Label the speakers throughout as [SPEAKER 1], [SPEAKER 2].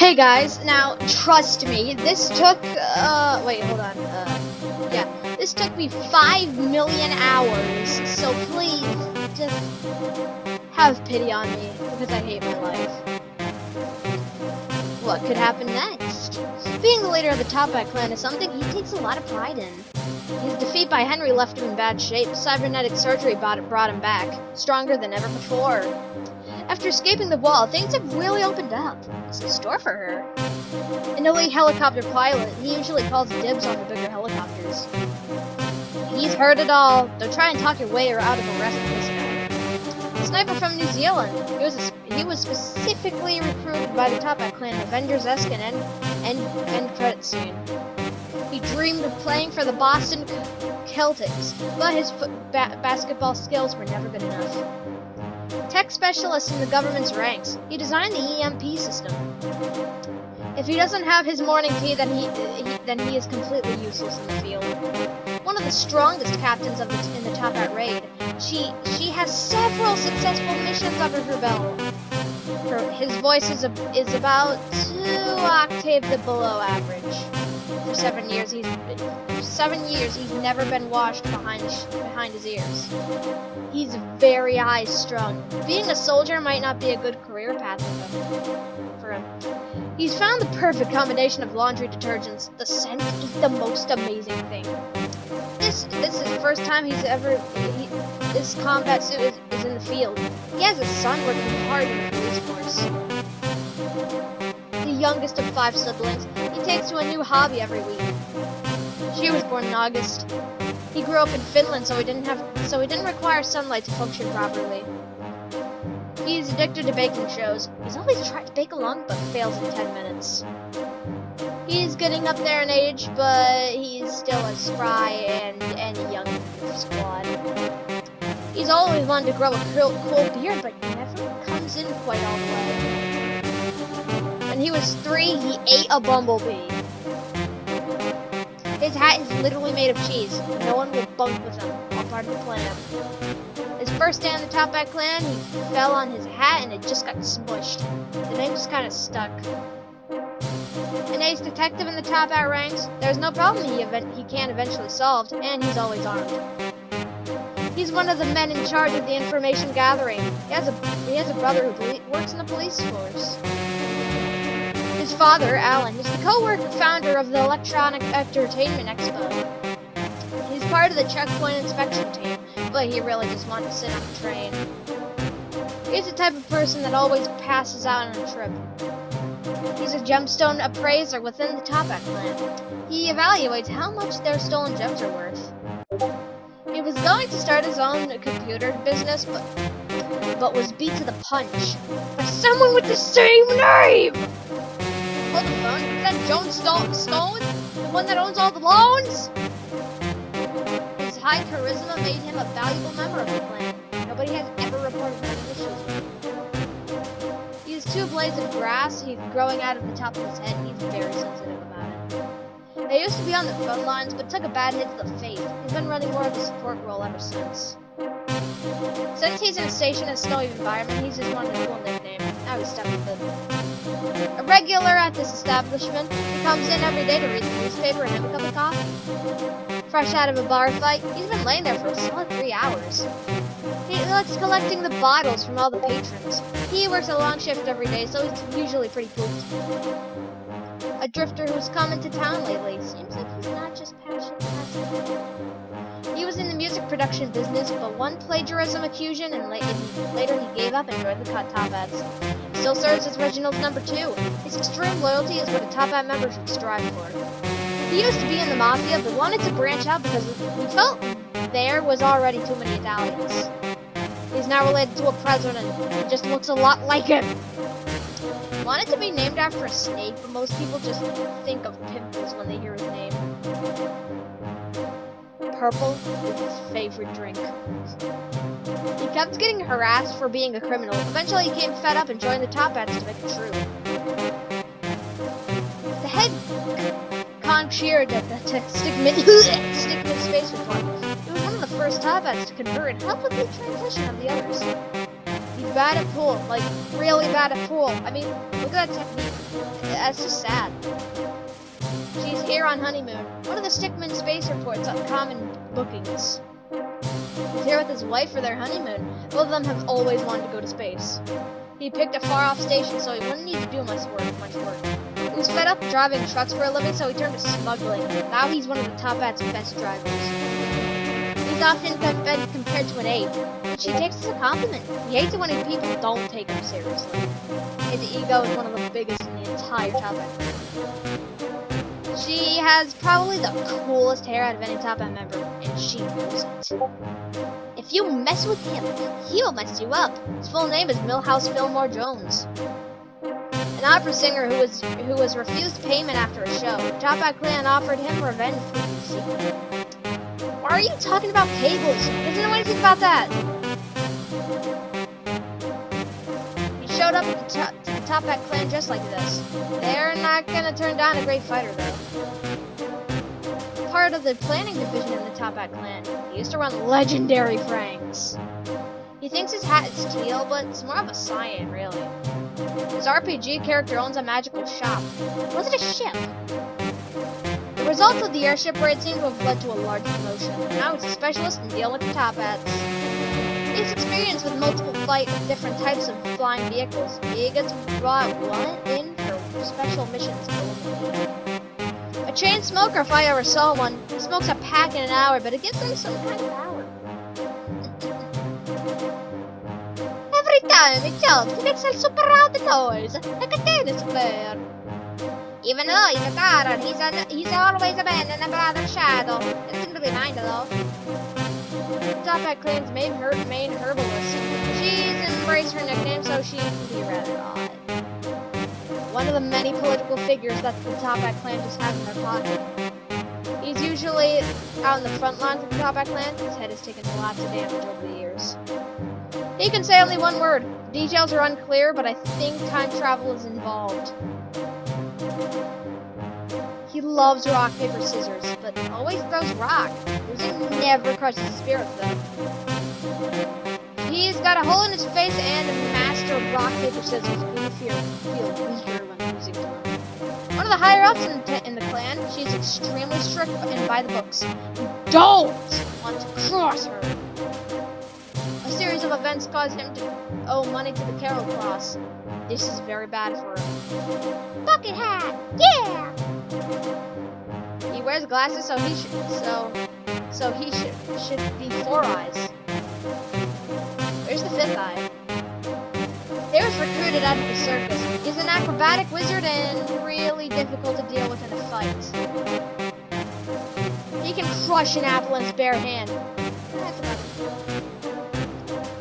[SPEAKER 1] Hey guys, now trust me, this took, wait, hold on, yeah, this took me 5 million hours, so please, just have pity on me, because I hate my life. What could happen next? Being the leader of the Top Hat clan is something he takes a lot of pride in. His defeat by Henry left him in bad shape. Cybernetic surgery brought him back, stronger than ever before. After escaping the wall, things have really opened up. What's in store for her? An elite helicopter pilot, he usually calls dibs on the bigger helicopters. He's heard it all. Don't try and talk your way out of arresting this guy. A sniper from New Zealand. He was specifically recruited by the Top Hat clan Avengers-esque and end credit scene. He dreamed of playing for the Boston Celtics, but his basketball skills were never good enough. Tech specialist in the government's ranks, he designed the EMP system. If he doesn't have his morning tea, then he is completely useless in the field. One of the strongest captains in the Top Hat raid, she has several successful missions under her belt. His voice is about 2 octaves below average. For 7 years, he's never been washed behind his ears. He's very high-strung. Being a soldier might not be a good career path for him. He's found the perfect combination of laundry detergents. The scent is the most amazing thing. This is the first time this combat suit is in the field. He has a son working hard in the police force. The youngest of 5 siblings, he takes to a new hobby every week. She was born in August. He grew up in Finland, so he didn't require sunlight to function properly. He's addicted to baking shows. He's always tried to bake along, but fails in 10 minutes. He's getting up there in age, but he's still as spry and young squad. He's always wanted to grow a cool beard, but never comes in quite all the way. When he was 3, he ate a bumblebee. His hat is literally made of cheese. No one will bunk with him. All part of the plan. His first day in the Top Hat clan, he fell on his hat and it just got smushed. The name just kind of stuck. An ace detective in the Top Hat ranks, there's no problem he can't eventually solve, and he's always armed. He's one of the men in charge of the information gathering. He has a brother who works in the police force. His father, Alan, is the co-founder of the Electronic Entertainment Expo. He's part of the checkpoint inspection team, but he really just wanted to sit on the train. He's the type of person that always passes out on a trip. He's a gemstone appraiser within the Top Hat clan. He evaluates how much their stolen gems are worth. He was going to start his own computer business, but was beat to the punch by someone with the same name! Hold the phone. Is that Joan Stone? The one that owns all the loans? His high charisma made him a valuable member of the clan. Nobody has ever reported any issues with him. He has 2 blades of grass growing out of the top of his head. He's very sensitive about it. They used to be on the front lines, but took a bad hit to the face. He's been running more of a support role ever since. Since he's in a stationary snowy environment, he's just wanted a cool nickname. Now he's stuck with it. A regular at this establishment, he comes in every day to read the newspaper and have a cup of coffee. Fresh out of a bar fight, he's been laying there for a solid 3 hours. He likes collecting the bottles from all the patrons. He works a long shift every day, so he's usually pretty pooped. A drifter who's come into town lately. Seems like he's not just passionate. He was in the music production business, but one plagiarism accusation, and later he gave up and joined the Top Hats. He still serves as Reginald's number 2. His extreme loyalty is what a Top Hat member should strive for. He used to be in the Mafia, but wanted to branch out because he felt there was already too many Italians. He's now related to a president who just looks a lot like him. Wanted to be named after a snake, but most people just think of pimples when they hear his name. Purple is his favorite drink. He kept getting harassed for being a criminal. Eventually he became fed up and joined the Top Hats to make it true. The head concierge at the Stigma Space Report. He was one of the first Top Hats to convert and help with the transition of the others. He's bad at pool. Like, really bad at pool. I mean, look at that technique. That's just sad. She's here on honeymoon. One of the Stickman space reports on common bookings. He's here with his wife for their honeymoon. Both of them have always wanted to go to space. He picked a far-off station so he wouldn't need to do much work. He was fed up driving trucks for a living, so he turned to smuggling. Now he's one of the Top Hat's best drivers. He's often been compared to an ape, which he takes as a compliment. He hates it when people don't take him seriously. His ego is one of the biggest in the entire Top Hat. She has probably the coolest hair out of any Top Hat member, and she knows it. If you mess with him, he'll mess you up. His full name is Milhouse Fillmore Jones. An opera singer who was refused payment after a show. Top Hat Clan offered him revenge for the secret. Why are you talking about cables? He doesn't know anything about that. He showed up at to the Top Hat Clan just like this. They're not gonna turn down a great fighter though. Part of the planning division in the Top Hat Clan. He used to run legendary pranks. He thinks his hat is teal, but it's more of a cyan, really. His RPG character owns a magical shop. Was it a ship? The results of the airship raid seem to have led to a large promotion. Now he's a specialist in dealing with the Top Hats. He has experience with multiple flight of different types of flying vehicles. He gets brought in for special missions only. A chain smoker, if I ever saw one, smokes a pack in an hour, but it gives him some kind of power. Every time he jumps, he makes a super loud noise, like a tennis player. Even though he's a Taran, he's always abandoned a brother's shadow. Doesn't really mind though. Top Hat Clan's main herbalist. She's embraced her nickname, so she can be rather odd. One of the many political figures that the Top Hat Clan just has in their pocket. He's usually out in the front lines of the Top Hat Clan. His head has taken lots of damage over the years. He can say only one word. The details are unclear, but I think time travel is involved. He loves rock, paper, scissors, but always throws rock. Losing never crushes his spirit, though. He's got a hole in his face and a master of rock, paper, scissors. We feel weaker when losing to him. One of the higher-ups in the clan, she's extremely strict and by the books. You don't want to cross her. A series of events caused him to owe money to the Carol Cross. This is very bad for him. Bucket hat! Yeah! He wears glasses, so he should be four eyes. Where's the fifth eye? He was recruited out of the circus. He's an acrobatic wizard and really difficult to deal with in a fight. He can crush an apple in his bare hand.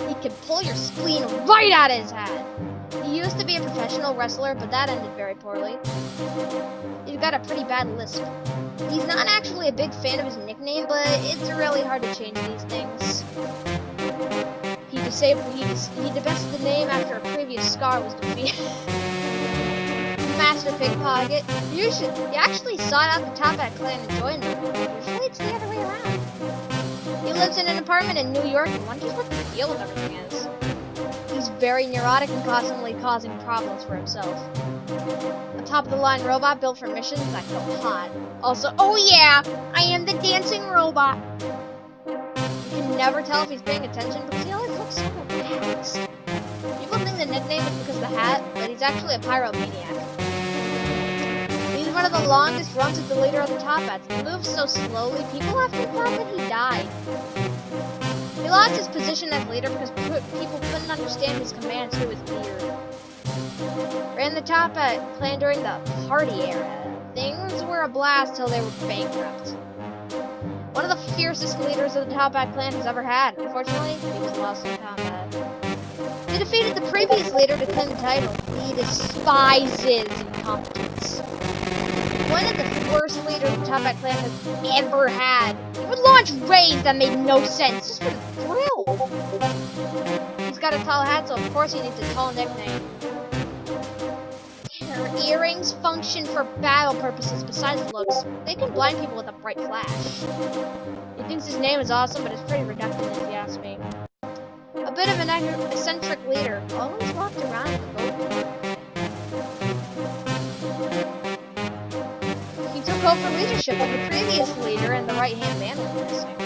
[SPEAKER 1] He can pull your spleen right out of his hat. He used to be a professional wrestler, but that ended very poorly. He's got a pretty bad lisp. He's not actually a big fan of his nickname, but it's really hard to change these things. He divested the name after a previous scar was defeated. Master Pickpocket. He actually sought out the Top Hat Clan and joined them. Usually it's the other way around. He lives in an apartment in New York and wonders what the deal with everything is. He's very neurotic and constantly causing problems for himself. A top-of-the-line robot built for missions that go hot. Also, oh yeah, I am the dancing robot. You can never tell if he's paying attention because he always looks so relaxed. People think the nickname is because of the hat, but he's actually a pyromaniac. He's one of the longest runs as the leader of the Top Hats. He moves so slowly, people often thought that he died. He lost his position as leader because people couldn't understand his commands through his beard. Ran the Top Hat Clan during the party era. Things were a blast till they were bankrupt. One of the fiercest leaders of the Top Hat Clan has ever had. Unfortunately, he was lost in combat. He defeated the previous leader to claim the title. He despises incompetence. One of the worst leaders the Top Hat Clan has ever had. He would launch raids that made no sense, just for the thrill. He's got a tall hat, so of course he needs a tall nickname. Her earrings function for battle purposes besides looks. They can blind people with a bright flash. He thinks his name is awesome, but it's pretty reductive if you ask me. A bit of an eccentric leader, always walked around with a boat. He took over leadership of the previous leader and the right-hand man was missing.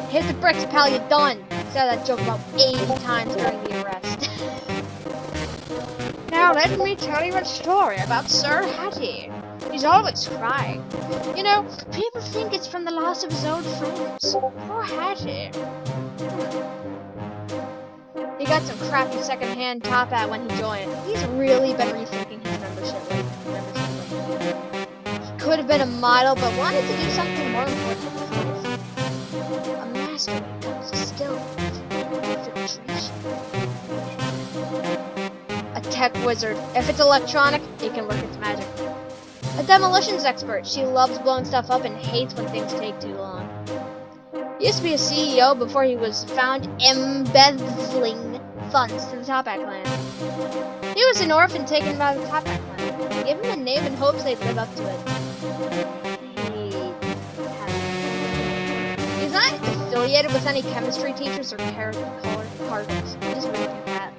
[SPEAKER 1] Hit the bricks, pal, you're done! Said that joke about 80 times during the arrest. Now let me tell you a story about Sir Hattie. He's always crying. You know, people think it's from the loss of his old friends. Poor Hattie. He got some crappy second-hand top hat when he joined. He's really been rethinking his membership lately. He could have been a model, but wanted to do something more important with his life. A master when it comes to skill. A tech wizard. If it's electronic, it can work its magic. A demolitions expert. She loves blowing stuff up and hates when things take too long. He used to be a CEO before he was found embezzling funds to the Top Hat clan. He was an orphan taken by the Top Hat clan. They gave him a name in hopes they'd live up to it. He's not affiliated with any chemistry teachers or cardinals. He just really do that.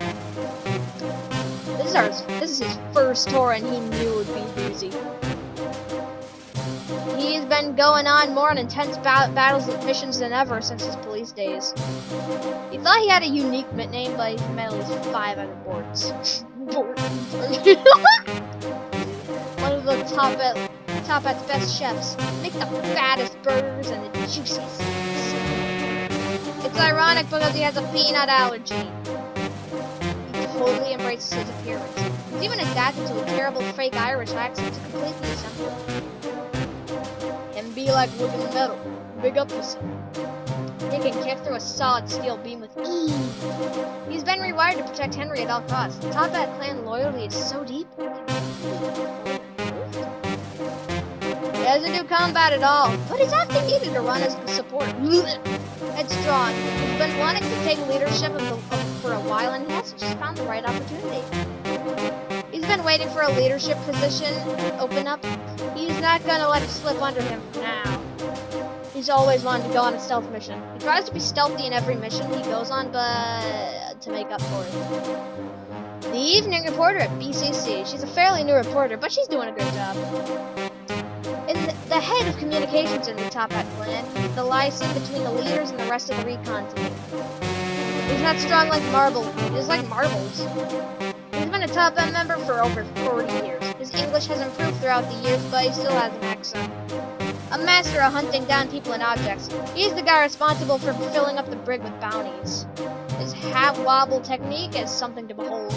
[SPEAKER 1] This is his first tour and he knew it would be doozy. He's been going on more intense battles and missions than ever since his police days. He thought he had a unique nickname, but he's met at least 5 other boards. One of the Top Hat's best chefs. Make the fattest burgers and the juiciest. It's ironic because he has a peanut allergy. He totally embraces his appearance. He's even adapted to a terrible fake Irish accent to completely resemble it. And be like wood and metal. Big up yourself. He can kick through a solid steel beam with ease. He's been rewired to protect Henry at all costs. The Top Hat clan loyalty is so deep. He doesn't do combat at all, but he's often needed to run as support. Headstrong. He's been wanting to take leadership for a while and he hasn't just found the right opportunity. He's been waiting for a leadership position open up. He's not gonna let it slip under him for now. He's always wanted to go on a stealth mission. He tries to be stealthy in every mission he goes on, but to make up for it. The evening reporter at BCC. She's a fairly new reporter, but she's doing a good job. The head of communications in the Top Hat clan, the liaison between the leaders and the rest of the recon team. He's not strong like marble. He's like marbles. He's been a Top Hat member for over 40 years. His English has improved throughout the years, but he still has an accent. A master of hunting down people and objects. He's the guy responsible for filling up the brig with bounties. His hat-wobble technique is something to behold.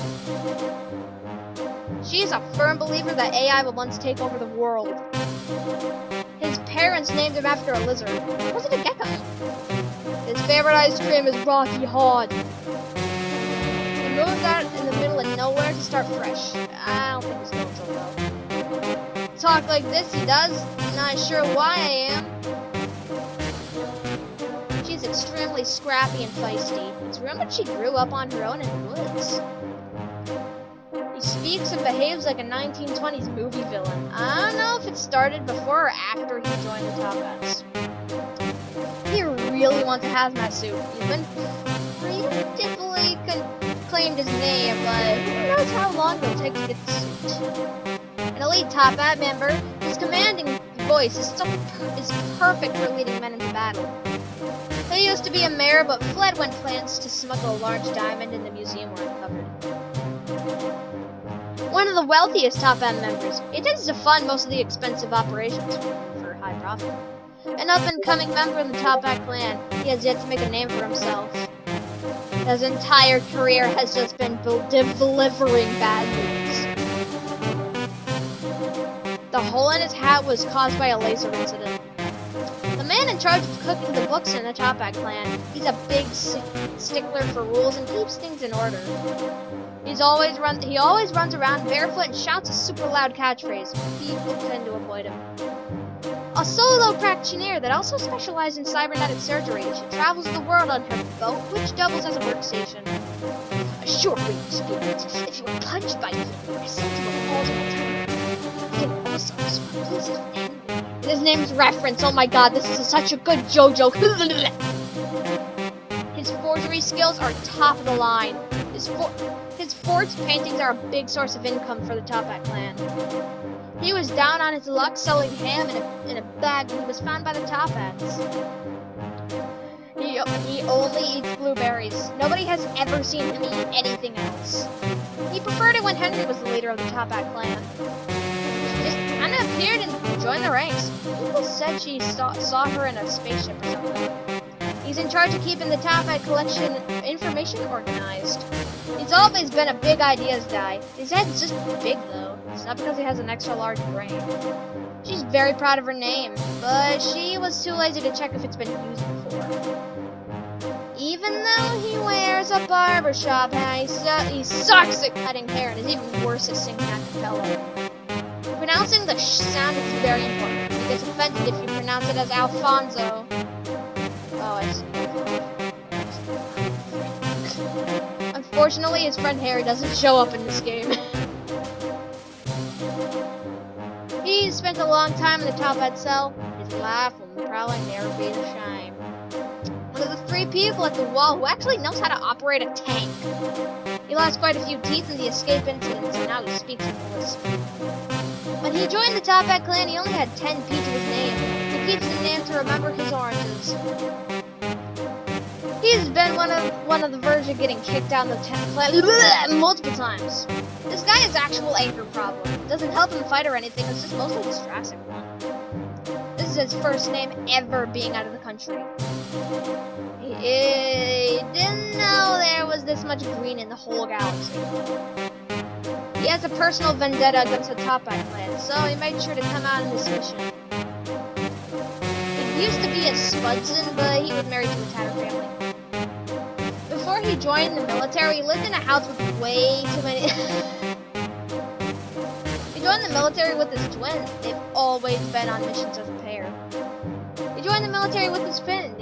[SPEAKER 1] She's a firm believer that AI will once take over the world. His parents named him after a lizard. Was it a gecko? His favorite ice cream is Rocky Hard. He moved out in the middle of nowhere to start fresh. I don't think it's going so well. Talk like this, he does. Not sure why I am. She's extremely scrappy and feisty. It's rumored she grew up on her own in the woods. He speaks and behaves like a 1920s movie villain. I don't know if it started before or after he joined the Top Hats. He really wants a hazmat suit. He's been preemptively claimed his name, but who knows how long it'll take to get the suit. An elite Top Hat member, his commanding voice is perfect for leading men into battle. He used to be a mayor, but fled when plans to smuggle a large diamond in the museum were uncovered. One of the wealthiest Top Hat members, he tends to fund most of the expensive operations for high profit. An up-and-coming member of the Top Hat clan, he has yet to make a name for himself. His entire career has just been delivering bad news. The hole in his hat was caused by a laser incident. The man in charge of cooking the books in the Top Hat clan, he's a big stickler for rules and keeps things in order. He always runs around barefoot and shouts a super loud catchphrase. People tend to avoid him. A solo practitioner that also specializes in cybernetic surgery. She travels the world on her boat, which doubles as a workstation. A short range spirit. If you were punched by him, you were sent to an alternate time. You can also respond to his name. His name's reference. Oh my god, this is such a good JoJo. His forgery embroidery skills are top of the line. His forged paintings are a big source of income for the Top Hat clan. He was down on his luck selling ham in a bag when he was found by the Top Hats. He only eats blueberries. Nobody has ever seen him eat anything else. He preferred it when Henry was the leader of the Top Hat clan. Just kind of appeared and joined the ranks. People said she saw her in a spaceship or something. He's in charge of keeping the Top Hat collection information organized. He's always been a big ideas guy. His head's just big though. It's not because he has an extra large brain. She's very proud of her name, but she was too lazy to check if it's been used before. Even though he wears a barbershop hat, he sucks at cutting hair and is even worse at singing a cappella. Pronouncing the sh sound is very important. He gets offended if you pronounce it as Alfonso. Oh, I see. Unfortunately, his friend Harry doesn't show up in this game. He spent a long time in the Top Hat cell. His life will probably never be the same. One of the 3 people at the wall who actually knows how to operate a tank. He lost quite a few teeth in the escape incidents, and now he speaks with a lisp. When he joined the Top Hat clan, he only had 10 P to his name. He keeps the name to remember his oranges. He's been one of the verge of getting kicked out of the clan multiple times. This guy has actual anger problem. It doesn't help him fight or anything, it's just mostly distressing one. This is his first name ever being out of the country. He didn't know there was this much green in the whole galaxy. He has a personal vendetta against the Top Hat clan, so he made sure to come out on this mission. He used to be a Spudson, but he was married to a Tatter family. Before he joined the military, he lived in a house with way too many... He joined the military with his twin. They've always been on missions as a pair. He joined the military with his twin.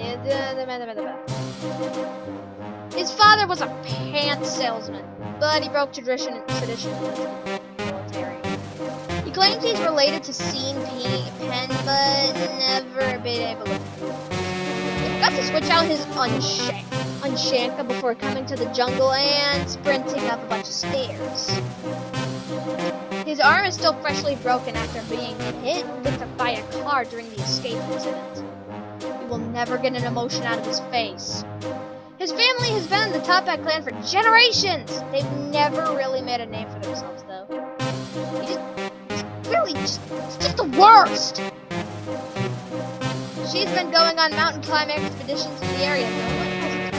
[SPEAKER 1] His father was a pants salesman, but he broke tradition in the military. He claims he's related to Scene Penn, but never been able to prove it. He got to switch out his Unshanka before coming to the jungle and sprinting up a bunch of stairs. His arm is still freshly broken after being hit by a car during the escape incident. He will never get an emotion out of his face. His family has been in the Top Hat clan for generations! They've never really made a name for themselves, though. It's just the worst! She's been going on mountain climbing expeditions in the area. No one has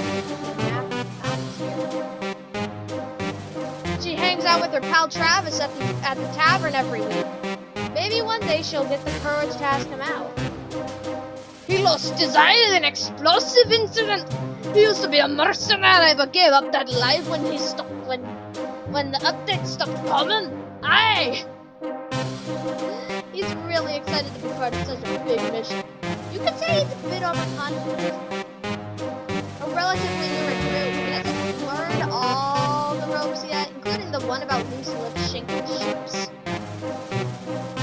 [SPEAKER 1] a She hangs out with her pal Travis at the tavern every week. Maybe one day she'll get the courage to ask him out. He lost his eye in an explosive incident. He used to be a mercenary, but gave up that life when the updates stopped coming. Aye! He's really excited to be part of such a big mission. You could say he's a bit overconfident. A relatively new recruit. He hasn't learned all the ropes yet, including the one about loose lips shinking ships.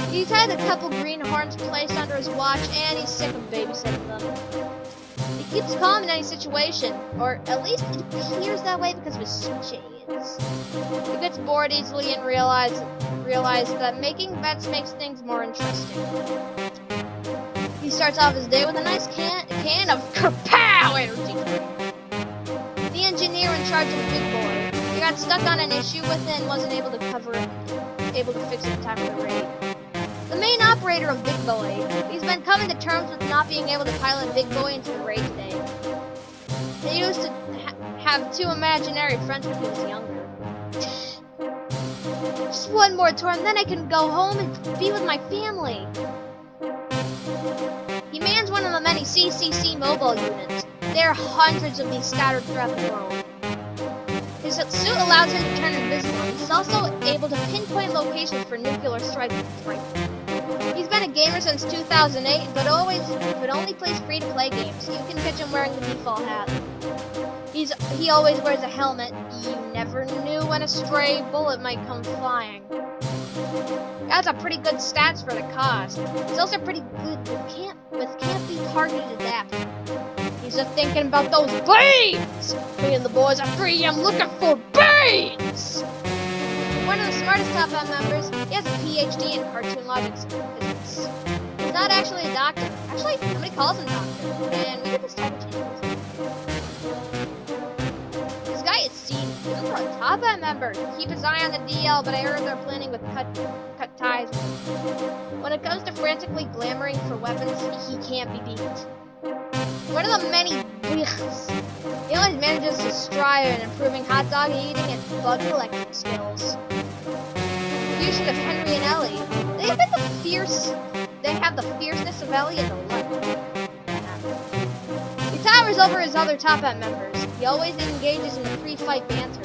[SPEAKER 1] He's had a couple greenhorns placed under his watch, and he's sick of babysitting them. He keeps calm in any situation, or at least it appears that way because of his shades. He gets bored easily and realizes that making bets makes things more interesting. He starts off his day with a nice can of Kerpow energy drink. The engineer in charge of Big Boy. He got stuck on an issue with it and wasn't able to fix it in time for the raid. The main operator of Big Boy. He's been coming to terms with not being able to pilot Big Boy into the raid today. He used to have 2 imaginary friends when he was younger. Just one more tour and then I can go home and be with my family. He mans one of the many CCC mobile units. There are hundreds of these scattered throughout the world. His suit allows him to turn invisible. He's also able to pinpoint locations for nuclear strikes with his rifle. He's been a gamer since 2008, but only plays free-to-play games. You can catch him wearing the default hat. He always wears a helmet. You never knew when a stray bullet might come flying. That's a pretty good stats for the cost. He's also pretty good with can't be targeted adapting. He's just thinking about those beans! Me and the boys at 3M looking for beans! One of the smartest Top Hat members, he has a PhD in cartoon logic physics. He's not actually a doctor. Actually, somebody calls him doctor. And we get this type of change. This guy is seedy. Looking for a Top Hat member. Keep his eye on the DL, but I heard they're planning with cut ties. When it comes to frantically glamoring for weapons, he can't be beat. One of the many he always manages to strive in improving hot dog eating and bug collecting skills. Fusion of Henry and Ellie. They have the fierceness of Ellie and the luck. He towers over his other Top Hat members. He always engages in the pre-fight banter.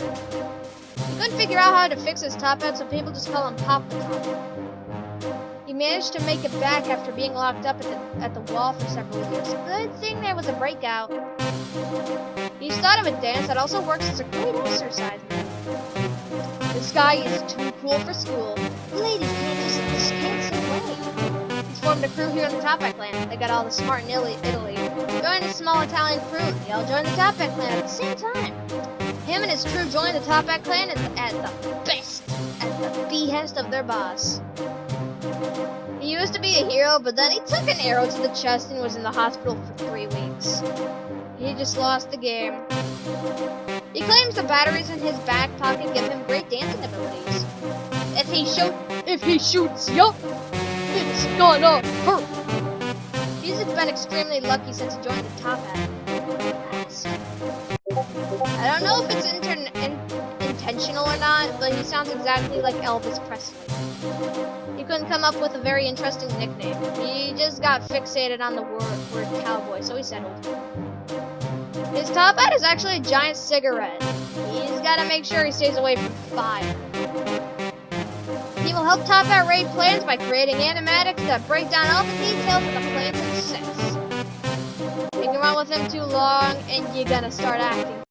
[SPEAKER 1] He couldn't figure out how to fix his Top Hat, so people just call him Pop the Top Hat. He managed to make it back after being locked up at the wall for several years. Good thing there was a breakout. He's thought of a dance that also works as a great exercise move. This guy is too cool for school. Ladies can't sit away. He's formed a crew here in the Top Hat clan. They got all the smart in Italy. Joined a small Italian crew. They all joined the Top Hat clan at the same time. Him and his crew joined the Top Hat clan at the behest of their boss. He used to be a hero, but then he took an arrow to the chest and was in the hospital for 3 weeks. He just lost the game. He claims the batteries in his back pocket give him great dancing abilities. If he shoots you, it's gonna hurt. He's been extremely lucky since he joined the Top Hat. I don't know if it's intentional or not, but he sounds exactly like Elvis Presley. He couldn't come up with a very interesting nickname. He just got fixated on the word cowboy, so he settled. His Top Hat is actually a giant cigarette. He's got to make sure he stays away from fire. He will help Top Hat raid plans by creating animatics that break down all the details of the plans and sets. Hang around with him too long, and you're gonna start acting